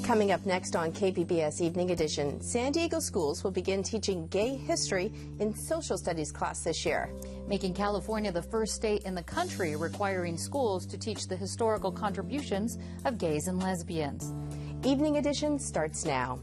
Coming up next on KPBS Evening Edition, San Diego schools will begin teaching gay history in social studies class this year. Making California the first state in the country requiring schools to teach the historical contributions of gays and lesbians. Evening Edition starts now.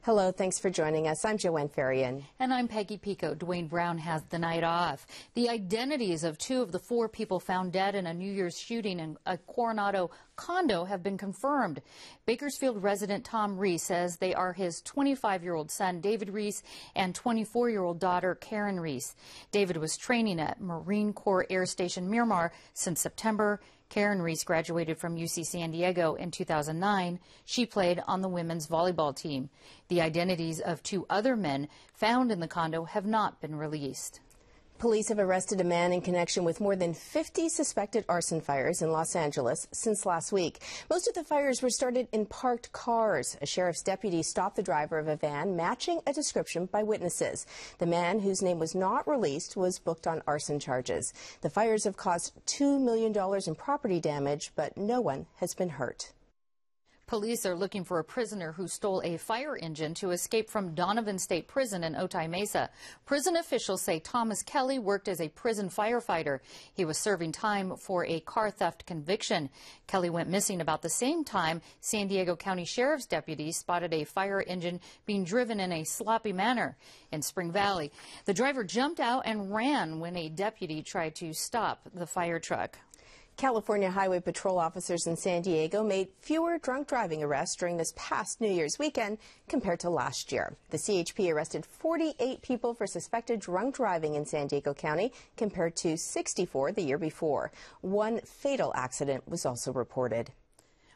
Hello, thanks for joining us. I'm Joanne Farian. And I'm Peggy Pico. Dwayne Brown has the night off. The identities of two of the four people found dead in a New Year's shooting in a Coronado condo have been confirmed. Bakersfield resident Tom Reese says they are his 25-year-old son, David Reese, and 24-year-old daughter, Karen Reese. David was training at Marine Corps Air Station Miramar since September. Karen Reese graduated from UC San Diego in 2009. She played on the women's volleyball team. The identities of two other men found in the condo have not been released. Police have arrested a man in connection with more than 50 suspected arson fires in Los Angeles since last week. Most of the fires were started in parked cars. A sheriff's deputy stopped the driver of a van matching a description by witnesses. The man, whose name was not released, was booked on arson charges. The fires have caused $2 million in property damage, but no one has been hurt. Police are looking for a prisoner who stole a fire engine to escape from Donovan State Prison in Otay Mesa. Prison officials say Thomas Kelly worked as a prison firefighter. He was serving time for a car theft conviction. Kelly went missing about the same time San Diego County Sheriff's deputies spotted a fire engine being driven in a sloppy manner in Spring Valley. The driver jumped out and ran when a deputy tried to stop the fire truck. California Highway Patrol officers in San Diego made fewer drunk driving arrests during this past New Year's weekend compared to last year. The CHP arrested 48 people for suspected drunk driving in San Diego County compared to 64 the year before. One fatal accident was also reported.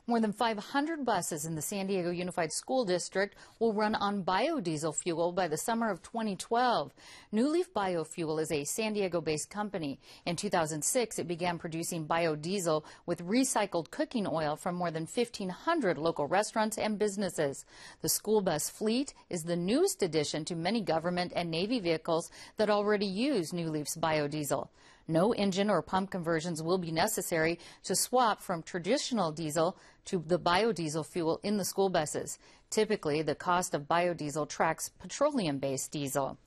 More than 500 buses in the San Diego Unified School District will run on biodiesel fuel by the summer of 2012. New Leaf Biofuel is a San Diego-based company. In 2006, it began producing biodiesel with recycled cooking oil from more than 1,500 local restaurants and businesses. The school bus fleet is the newest addition to many government and Navy vehicles that already use New Leaf's biodiesel. No engine or pump conversions will be necessary to swap from traditional diesel to the biodiesel fuel in the school buses. Typically, the cost of biodiesel tracks petroleum-based diesel.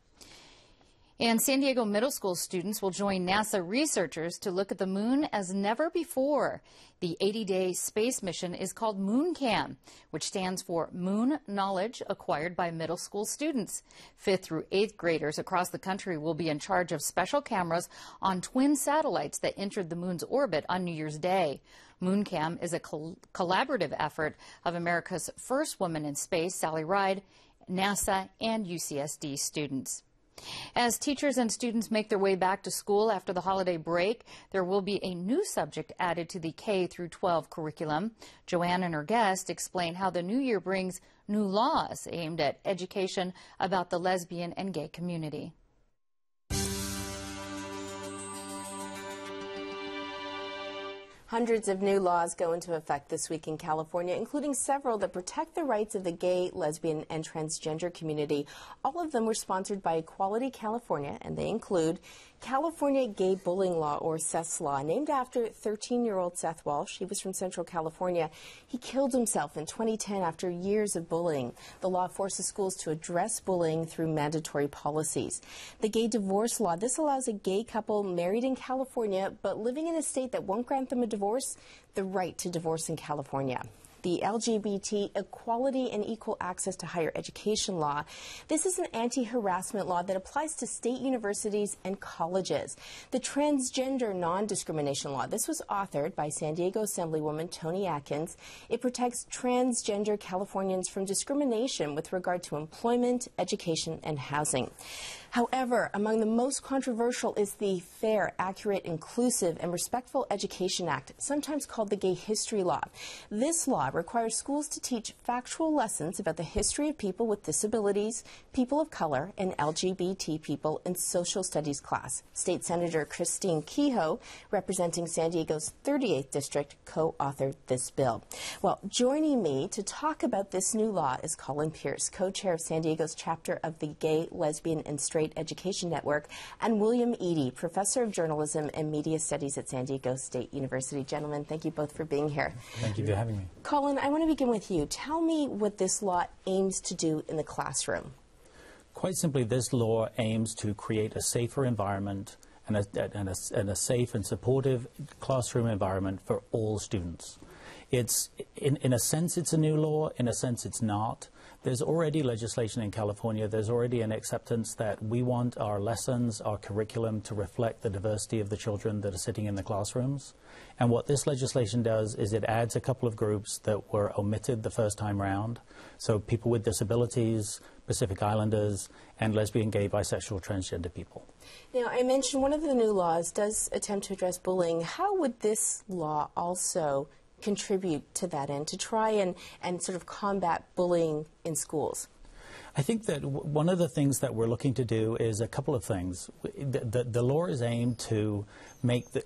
And San Diego middle school students will join NASA researchers to look at the moon as never before. The 80-day space mission is called MoonCam, which stands for Moon Knowledge Acquired by Middle School Students. 5th through 8th graders across the country will be in charge of special cameras on twin satellites that entered the moon's orbit on New Year's Day. MoonCam is a collaborative effort of America's first woman in space, Sally Ride, NASA, and UCSD students. As teachers and students make their way back to school after the holiday break, there will be a new subject added to the K through 12 curriculum. Joanne and her guest explain how the new year brings new laws aimed at education about the lesbian and gay community. Hundreds of new laws go into effect this week in California, including several that protect the rights of the gay, lesbian, and transgender community. All of them were sponsored by Equality California, and they include California Gay Bullying Law, or Seth's Law, named after 13-year-old Seth Walsh. He was from Central California. He killed himself in 2010 after years of bullying. The law forces schools to address bullying through mandatory policies. The Gay Divorce Law, this allows a gay couple married in California but living in a state that won't grant them a divorce, the right to divorce in California. The LGBT Equality and Equal Access to Higher Education Law. This is an anti-harassment law that applies to state universities and colleges. The Transgender Non-Discrimination Law. This was authored by San Diego Assemblywoman Toni Atkins. It protects transgender Californians from discrimination with regard to employment, education, and housing. However, among the most controversial is the Fair, Accurate, Inclusive, and Respectful Education Act, sometimes called the Gay History Law. This law requires schools to teach factual lessons about the history of people with disabilities, people of color, and LGBT people in social studies class. State Senator Christine Kehoe, representing San Diego's 38th District, co-authored this bill. Well, joining me to talk about this new law is Colin Pierce, co-chair of San Diego's chapter of the Gay, Lesbian, and Straight Education Network, and William Eady, professor of journalism and media studies at San Diego State University. Gentlemen, thank you both for being here. Thank you for having me. Colin, I want to begin with you. Tell me what this law aims to do in the classroom. Quite simply, this law aims to create a safer environment and a safe and supportive classroom environment for all students. It's, in a sense, it's a new law. In a sense, it's not. There's already legislation in California. There's already an acceptance that we want our lessons, our curriculum to reflect the diversity of the children that are sitting in the classrooms. And what this legislation does is it adds a couple of groups that were omitted the first time round. So people with disabilities, Pacific Islanders, and lesbian, gay, bisexual, transgender people. Now, I mentioned one of the new laws does attempt to address bullying. How would this law also contribute to that end, to try and sort of combat bullying in schools? I think that one of the things that we're looking to do is a couple of things. The law is aimed to make the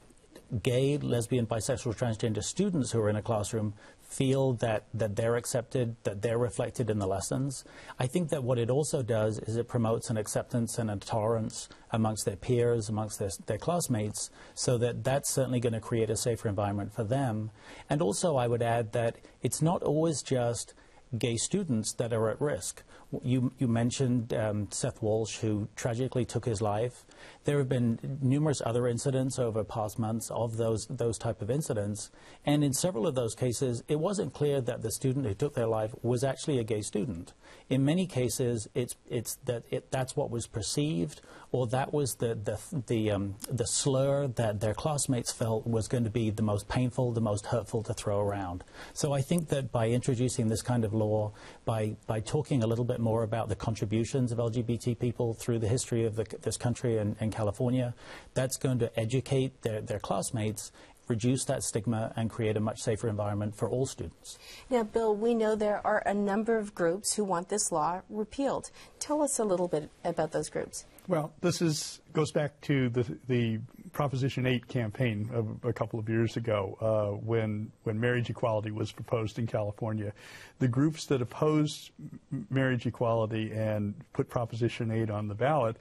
gay, lesbian, bisexual, transgender students who are in a classroom feel that they're accepted, that they're reflected in the lessons. I think that what it also does is it promotes an acceptance and a tolerance amongst their peers, amongst their classmates, so that that's certainly going to create a safer environment for them. And also I would add that it's not always just gay students that are at risk. You mentioned Seth Walsh, who tragically took his life. There have been numerous other incidents over past months of those type of incidents, and in several of those cases, it wasn't clear that the student who took their life was actually a gay student. In many cases, that's what was perceived, or that was the slur that their classmates felt was going to be the most painful, the most hurtful to throw around. So I think that by introducing this kind of law, by talking a little bit more about the contributions of LGBT people through the history of this country and California, that's going to educate their classmates, reduce that stigma, and create a much safer environment for all students. Now, Bill, we know there are a number of groups who want this law repealed. Tell us a little bit about those groups. Well, this goes back to the Proposition 8 campaign of a couple of years ago when marriage equality was proposed in California. The groups that opposed marriage equality and put Proposition 8 on the ballot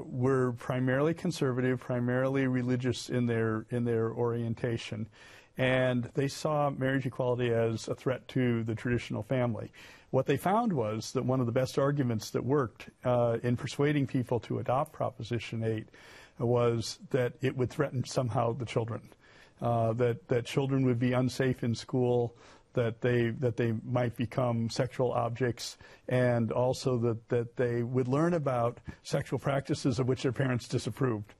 were primarily conservative, primarily religious in their orientation, and they saw marriage equality as a threat to the traditional family. What they found was that one of the best arguments that worked in persuading people to adopt Proposition 8 was that it would threaten somehow the children, that children would be unsafe in school, that they might become sexual objects, and also that they would learn about sexual practices of which their parents disapproved.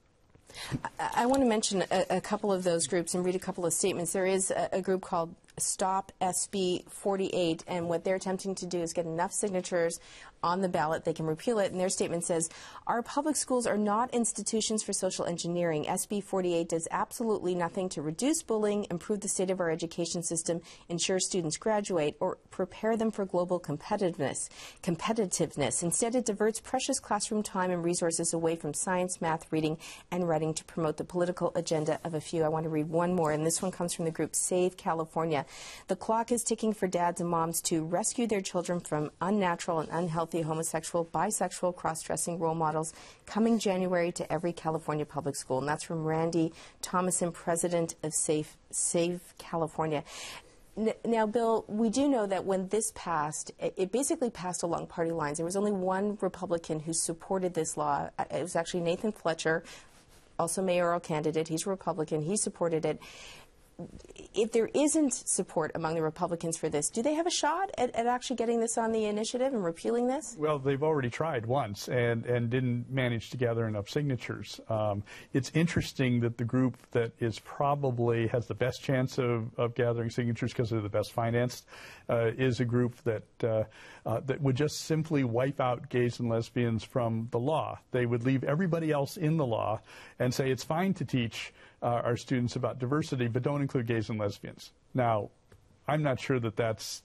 I want to mention a couple of those groups and read a couple of statements. There is a group called Stop SB 48, and what they're attempting to do is get enough signatures on the ballot they can repeal it. And their statement says, our public schools are not institutions for social engineering. SB 48 does absolutely nothing to reduce bullying, improve the state of our education system, ensure students graduate, or prepare them for global competitiveness. Instead, it diverts precious classroom time and resources away from science, math, reading, and writing to promote the political agenda of a few. I want to read one more, and this one comes from the group Save California. The clock is ticking for dads and moms to rescue their children from unnatural and unhealthy homosexual, bisexual, cross-dressing role models coming January to every California public school. And that's from Randy Thomason, president of Save California. Now, Bill, we do know that when this passed, it basically passed along party lines. There was only one Republican who supported this law. It was actually Nathan Fletcher, also mayoral candidate. He's a Republican. He supported it. if there isn't support among the Republicans for this, do they have a shot at actually getting this on the initiative and repealing this? Well, they've already tried once and didn't manage to gather enough signatures. It's interesting that the group that is probably has the best chance of gathering signatures because they're the best financed is a group that that would just simply wipe out gays and lesbians from the law. They would leave everybody else in the law and say it's fine to teach our students about diversity, but don't include gays and lesbians. Now, I'm not sure that that's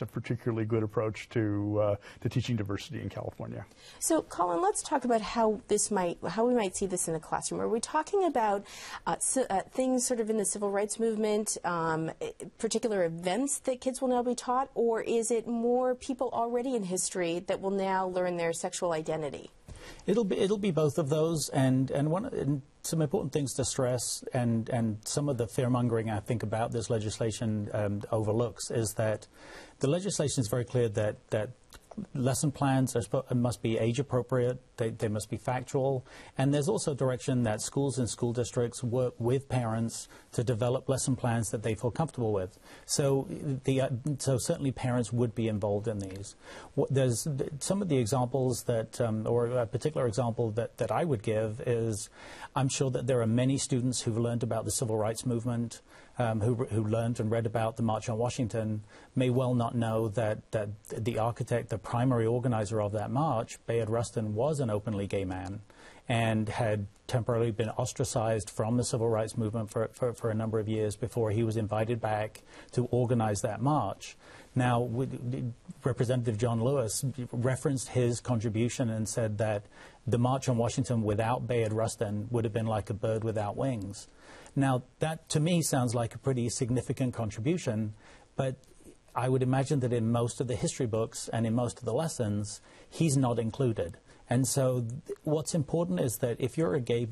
a particularly good approach to teaching diversity in California. So, Colin, let's talk about how we might see this in the classroom. Are we talking about things sort of in the civil rights movement, particular events that kids will now be taught, or is it more people already in history that will now learn their sexual identity? It'll be both of those, and some important things to stress, and some of the fear-mongering I think about this legislation overlooks is that the legislation is very clear that lesson plans must be age-appropriate, they must be factual, and there's also direction that schools and school districts work with parents to develop lesson plans that they feel comfortable with. So certainly parents would be involved in these. There's some of the examples that, or a particular example that I would give is, I'm sure that there are many students who've learned about the civil rights movement, who learned and read about the March on Washington, may well not know that the architect, the primary organizer of that march, Bayard Rustin, was an openly gay man and had temporarily been ostracized from the civil rights movement for a number of years before he was invited back to organize that march. Now, Representative John Lewis referenced his contribution and said that the March on Washington without Bayard Rustin would have been like a bird without wings. Now, that to me sounds like a pretty significant contribution, but I would imagine that in most of the history books and in most of the lessons, he's not included. And so what's important is that if you're a gay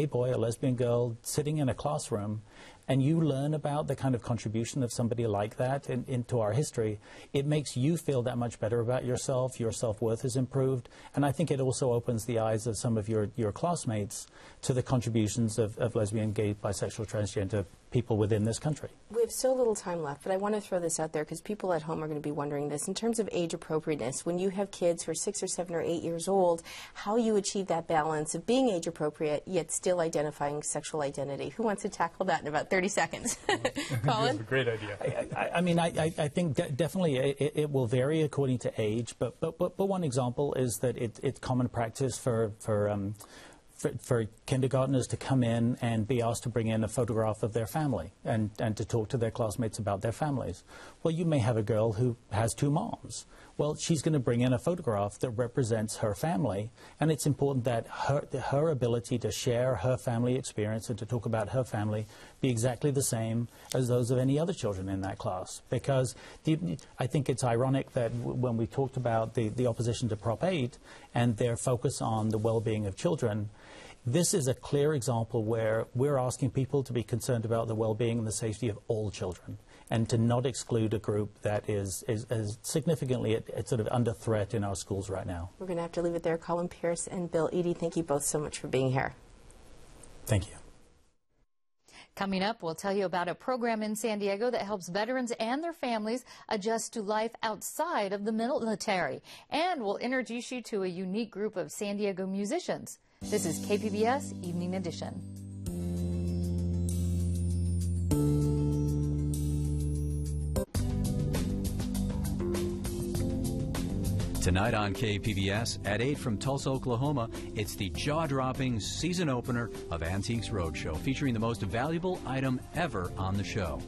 boy, a lesbian girl, sitting in a classroom, and you learn about the kind of contribution of somebody like that into our history, it makes you feel that much better about yourself. Your self-worth is improved. And I think it also opens the eyes of some of your classmates to the contributions of lesbian, gay, bisexual, transgender people within this country. We have so little time left, but I want to throw this out there because people at home are going to be wondering this. In terms of age appropriateness, when you have kids who are 6 or 7 or 8 years old, how you achieve that balance of being age appropriate yet still identifying sexual identity. Who wants to tackle that in about 30 seconds? Colin? That's a great idea. I think definitely it will vary according to age, but one example is that it's common practice for kindergartners to come in and be asked to bring in a photograph of their family and to talk to their classmates about their families. Well, you may have a girl who has 2 moms. Well, she's going to bring in a photograph that represents her family, and it's important that her ability to share her family experience and to talk about her family be exactly the same as those of any other children in that class. Because I think it's ironic that when we talked about the opposition to Prop 8 and their focus on the well-being of children, this is a clear example where we're asking people to be concerned about the well-being and the safety of all children, and to not exclude a group that is significantly sort of under threat in our schools right now. We're going to have to leave it there. Colin Pierce and Bill Eadie, thank you both so much for being here. Thank you. Coming up, we'll tell you about a program in San Diego that helps veterans and their families adjust to life outside of the military. And we'll introduce you to a unique group of San Diego musicians. This is KPBS Evening Edition. Tonight on KPBS at 8 from Tulsa, Oklahoma, it's the jaw-dropping season opener of Antiques Roadshow, featuring the most valuable item ever on the show.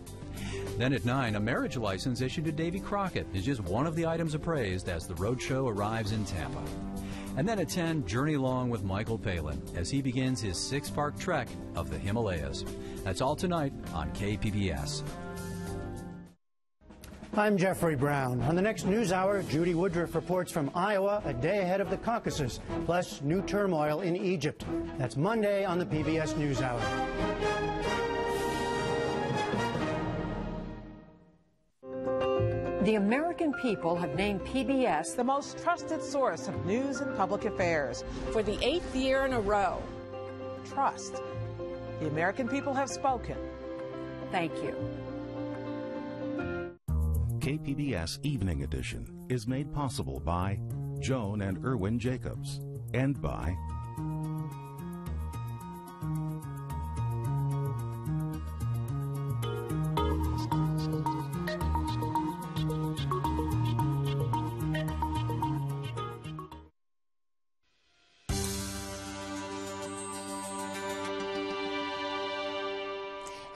Then at 9, a marriage license issued to Davy Crockett is just one of the items appraised as the Roadshow arrives in Tampa. And then at 10, journey along with Michael Palin as he begins his 6-part trek of the Himalayas. That's all tonight on KPBS. I'm Jeffrey Brown. On the next news hour, Judy Woodruff reports from Iowa a day ahead of the caucuses, plus new turmoil in Egypt. That's Monday on the PBS NewsHour. The American people have named PBS the most trusted source of news and public affairs for the 8th year in a row. Trust. The American people have spoken, Thank you. KPBS Evening Edition is made possible by Joan and Irwin Jacobs and by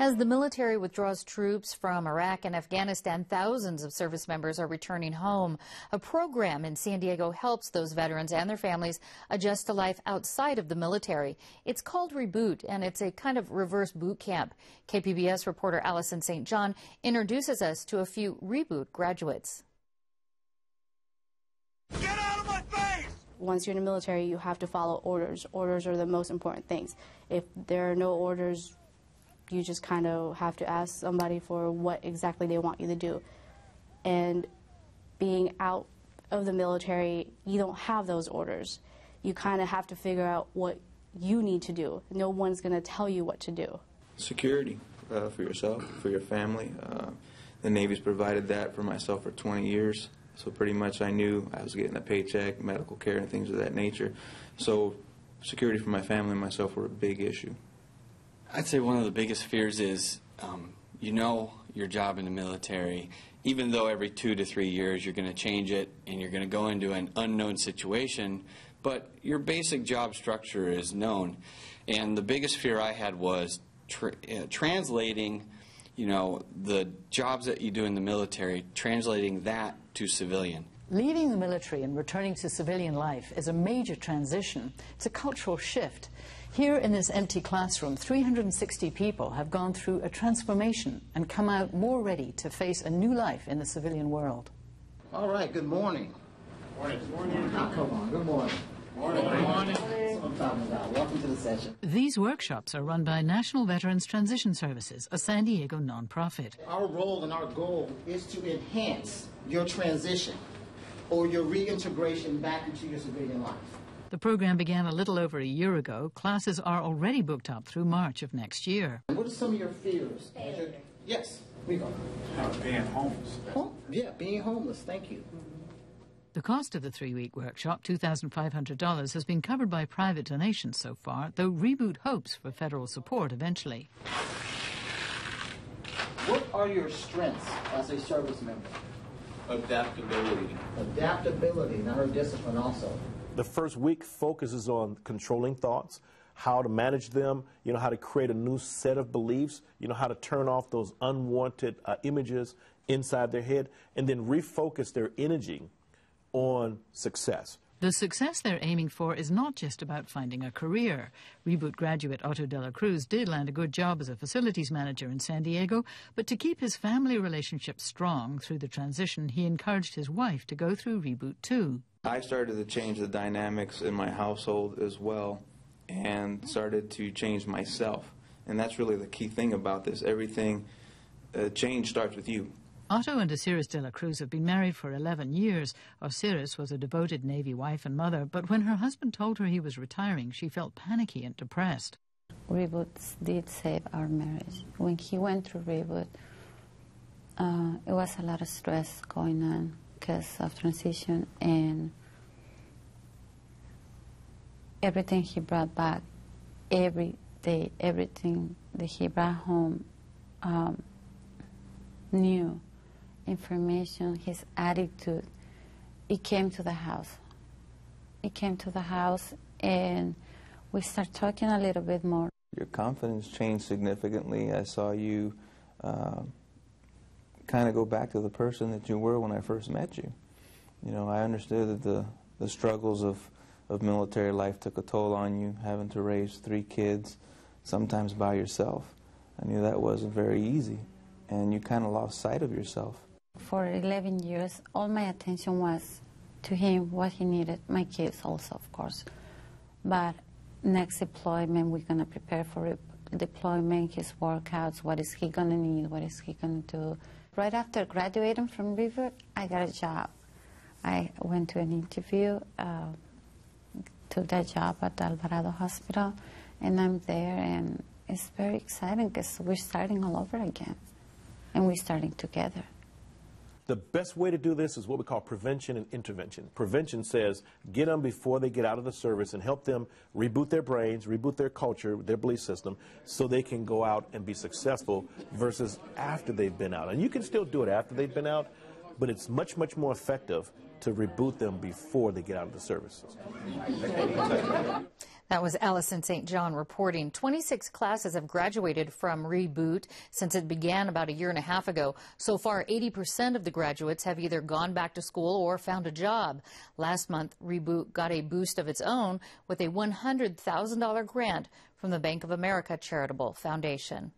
As the military withdraws troops from Iraq and Afghanistan, thousands of service members are returning home. A program in San Diego helps those veterans and their families adjust to life outside of the military. It's called Reboot, and it's a kind of reverse boot camp. KPBS reporter Allison St. John introduces us to a few Reboot graduates. Get out of my face! Once you're in the military, you have to follow orders. Orders are the most important things. If there are no orders, you just kind of have to ask somebody for what exactly they want you to do. And being out of the military, you don't have those orders. You kind of have to figure out what you need to do. No one's going to tell you what to do. Security for yourself, for your family. The Navy's provided that for myself for 20 years. So pretty much I knew I was getting a paycheck, medical care, and things of that nature. So security for my family and myself were a big issue. I'd say one of the biggest fears is, you know your job in the military, even though every 2 to 3 years you're going to change it and you're going to go into an unknown situation, but your basic job structure is known. And the biggest fear I had was translating, you know, the jobs that you do in the military, translating that to civilian. Leaving the military and returning to civilian life is a major transition. It's a cultural shift. Here in this empty classroom, 360 people have gone through a transformation and come out more ready to face a new life in the civilian world. All right, good morning. Morning. Now, come on, good morning. Morning. Good morning. That's what I'm talking about. Welcome to the session. These workshops are run by National Veterans Transition Services, a San Diego nonprofit. Our role and our goal is to enhance your transition or your reintegration back into your civilian life. The program began a little over a year ago. Classes are already booked up through March of next year. What are some of your fears? Yes, we go. Being homeless. Oh, yeah, being homeless. Thank you. The cost of the 3-week workshop, $2,500, has been covered by private donations so far, though Reboot hopes for federal support eventually. What are your strengths as a service member? Adaptability. Adaptability, and our discipline also. The first week focuses on controlling thoughts, how to manage them, you know, how to create a new set of beliefs, you know, how to turn off those unwanted images inside their head, and then refocus their energy on success. The success they're aiming for is not just about finding a career. Reboot graduate Otto de la Cruz did land a good job as a facilities manager in San Diego, but to keep his family relationship strong through the transition, he encouraged his wife to go through Reboot too. I started to change the dynamics in my household as well and started to change myself. And that's really the key thing about this. Everything, change starts with you. Otto and Osiris de la Cruz have been married for 11 years. Osiris was a devoted Navy wife and mother, but when her husband told her he was retiring, she felt panicky and depressed. Reboot did save our marriage. When he went through Reboot, it was a lot of stress going on because of transition, and everything he brought back, every day, everything that he brought home, new information, his attitude, it came to the house. It came to the house, and we started talking a little bit more. Your confidence changed significantly. I saw you kind of go back to the person that you were when I first met you. You know, I understood that the struggles of military life took a toll on you, having to raise 3 kids, sometimes by yourself. I knew that wasn't very easy, and you kind of lost sight of yourself. For 11 years, all my attention was to him, what he needed, my kids also, of course. But next deployment, we're going to prepare for deployment, his workouts, what is he going to need, what is he going to do. Right after graduating from Reboot, I got a job. I went to an interview, took that job at the Alvarado Hospital, and I'm there, and it's very exciting because we're starting all over again, and we're starting together. The best way to do this is what we call prevention and intervention. Prevention says get them before they get out of the service and help them reboot their brains, reboot their culture, their belief system, so they can go out and be successful versus after they've been out. And you can still do it after they've been out, but it's much, much more effective to reboot them before they get out of the service. That was Allison St. John reporting. 26 classes have graduated from Reboot since it began about a year and a half ago. So far, 80% of the graduates have either gone back to school or found a job. Last month, Reboot got a boost of its own with a $100,000 grant from the Bank of America Charitable Foundation.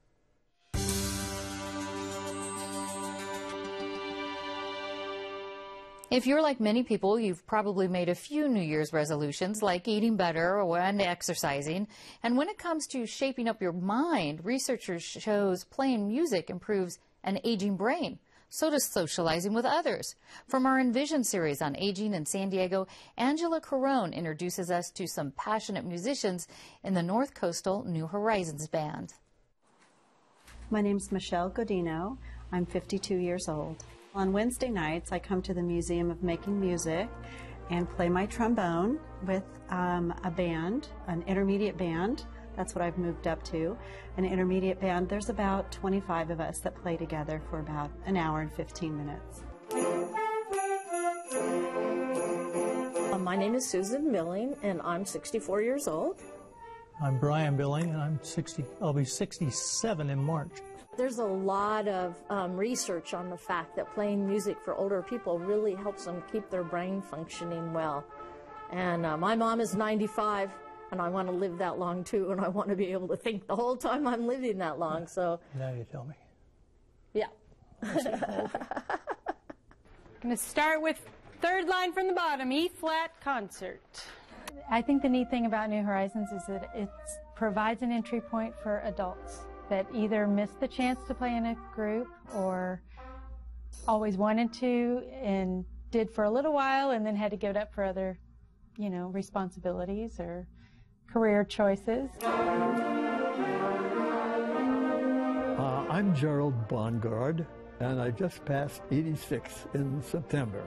If you're like many people, you've probably made a few New Year's resolutions, like eating better and exercising. And when it comes to shaping up your mind, researchers shows playing music improves an aging brain. So does socializing with others. From our Envision series on aging in San Diego, Angela Carone introduces us to some passionate musicians in the North Coastal New Horizons Band. My name's Michelle Godino. I'm 52 years old. On Wednesday nights, I come to the Museum of Making Music and play my trombone with a band, an intermediate band. That's what I've moved up to, an intermediate band. There's about 25 of us that play together for about an hour and 15 minutes. My name is Susan Milling, and I'm 64 years old. I'm Brian Billing, and I'll be 67 in March. There's a lot of research on the fact that playing music for older people really helps them keep their brain functioning well. And my mom is 95, and I want to live that long too, and I want to be able to think the whole time I'm living that long. So now you tell me. Yeah. I'm going to start with third line from the bottom, E-flat concert. I think the neat thing about New Horizons is that it provides an entry point for adults that either missed the chance to play in a group or always wanted to and did for a little while and then had to give it up for other, responsibilities or career choices. I'm Gerald Bongard, and I just passed 86 in September.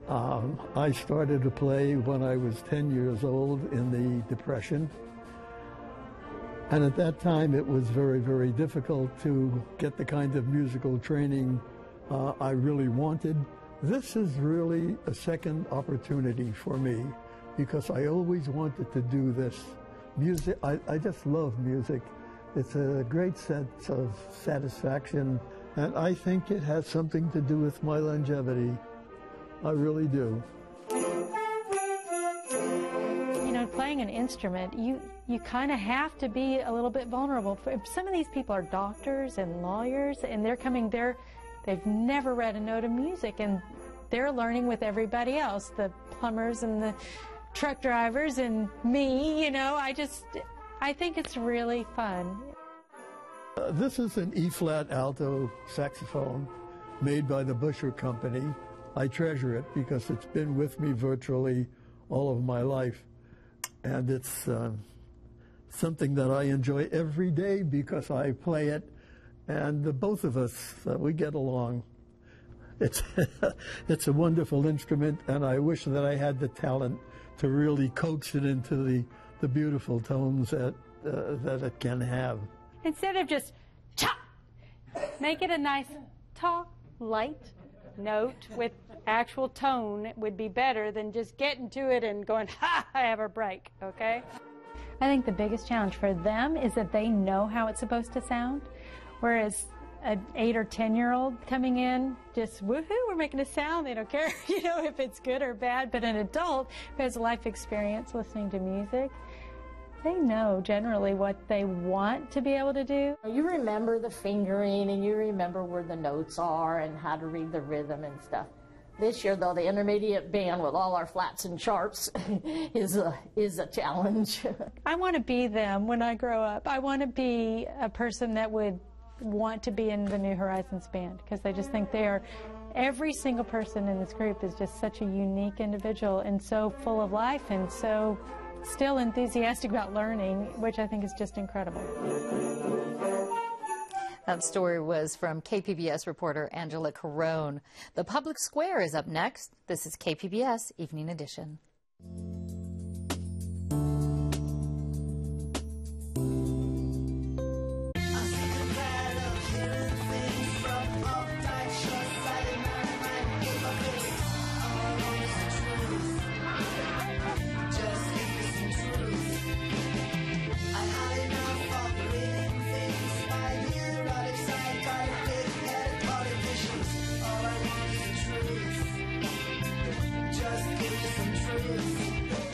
I started to play when I was 10 years old in the Depression. And at that time, it was very, very difficult to get the kind of musical training I really wanted. This is really a second opportunity for me because I always wanted to do this. Music, I just love music. It's a great sense of satisfaction, and I think it has something to do with my longevity. I really do. Playing an instrument, you kind of have to be a little bit vulnerable. Some of these people are doctors and lawyers, and they've never read a note of music, and they're learning with everybody else, the plumbers and the truck drivers and me, I think it's really fun. This is an E-flat alto saxophone made by the Busher Company. I treasure it because it's been with me virtually all of my life. And it's something that I enjoy every day because I play it, and the both of us, we get along. It's, it's a wonderful instrument, and I wish that I had the talent to really coax it into the beautiful tones that it can have. Instead of just chop, make it a nice ta, light note with actual tone. It would be better than just getting to it and going, ha, I have a break, okay? I think the biggest challenge for them is that they know how it's supposed to sound, whereas an 8 or 10-year-old coming in, just woohoo, we're making a sound. They don't care, if it's good or bad. But an adult who has life experience listening to music, they know generally what they want to be able to do. You remember the fingering, and you remember where the notes are and how to read the rhythm and stuff. This year, though, the intermediate band with all our flats and sharps is a challenge. I want to be them when I grow up. I want to be a person that would want to be in the New Horizons band because I just think every single person in this group is just such a unique individual and so full of life and so still enthusiastic about learning, which I think is just incredible. That story was from KPBS reporter Angela Carone. The Public Square is up next. This is KPBS Evening Edition.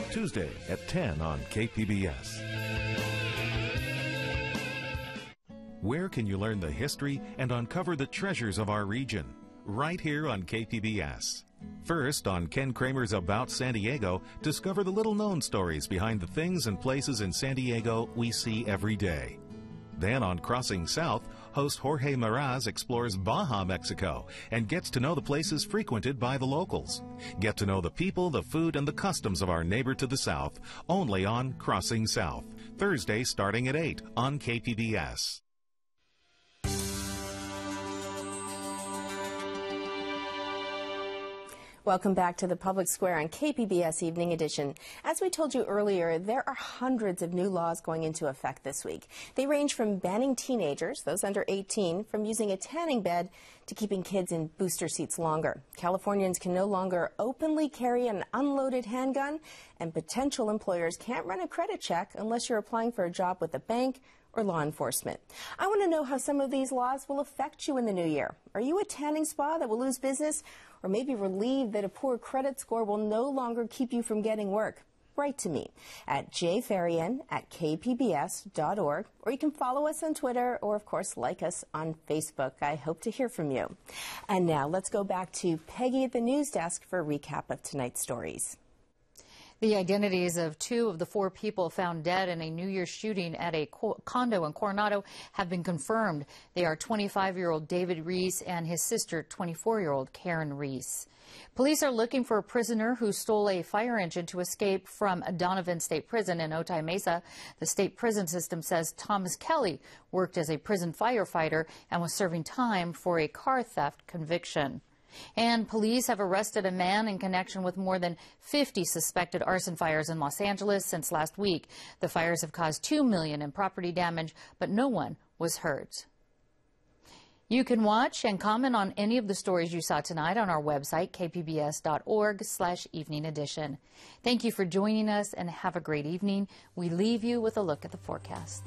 Tuesday at 10 on KPBS. Where can you learn the history and uncover the treasures of our region? Right here on KPBS. First, on Ken Kramer's About San Diego, discover the little-known stories behind the things and places in San Diego we see every day. Then on Crossing South, host Jorge Meraz explores Baja, Mexico, and gets to know the places frequented by the locals. Get to know the people, the food, and the customs of our neighbor to the south, only on Crossing South. Thursday starting at 8 on KPBS. Welcome back to the Public Square on KPBS Evening Edition. As we told you earlier, there are hundreds of new laws going into effect this week. They range from banning teenagers, those under 18, from using a tanning bed to keeping kids in booster seats longer. Californians can no longer openly carry an unloaded handgun, and potential employers can't run a credit check unless you're applying for a job with a bank or law enforcement. I want to know how some of these laws will affect you in the new year. Are you a tanning spa that will lose business, or maybe relieved that a poor credit score will no longer keep you from getting work? Write to me at jfarian@kpbs.org, or you can follow us on Twitter, or of course like us on Facebook. I hope to hear from you. And now let's go back to Peggy at the news desk for a recap of tonight's stories. The identities of 2 of the 4 people found dead in a New Year's shooting at a condo in Coronado have been confirmed. They are 25-year-old David Reese and his sister, 24-year-old Karen Reese. Police are looking for a prisoner who stole a fire engine to escape from Donovan State Prison in Otay Mesa. The state prison system says Thomas Kelly worked as a prison firefighter and was serving time for a car theft conviction. And police have arrested a man in connection with more than 50 suspected arson fires in Los Angeles since last week. The fires have caused $2 million in property damage, but no one was hurt. You can watch and comment on any of the stories you saw tonight on our website, kpbs.org/evening edition. Thank you for joining us and have a great evening. We leave you with a look at the forecast.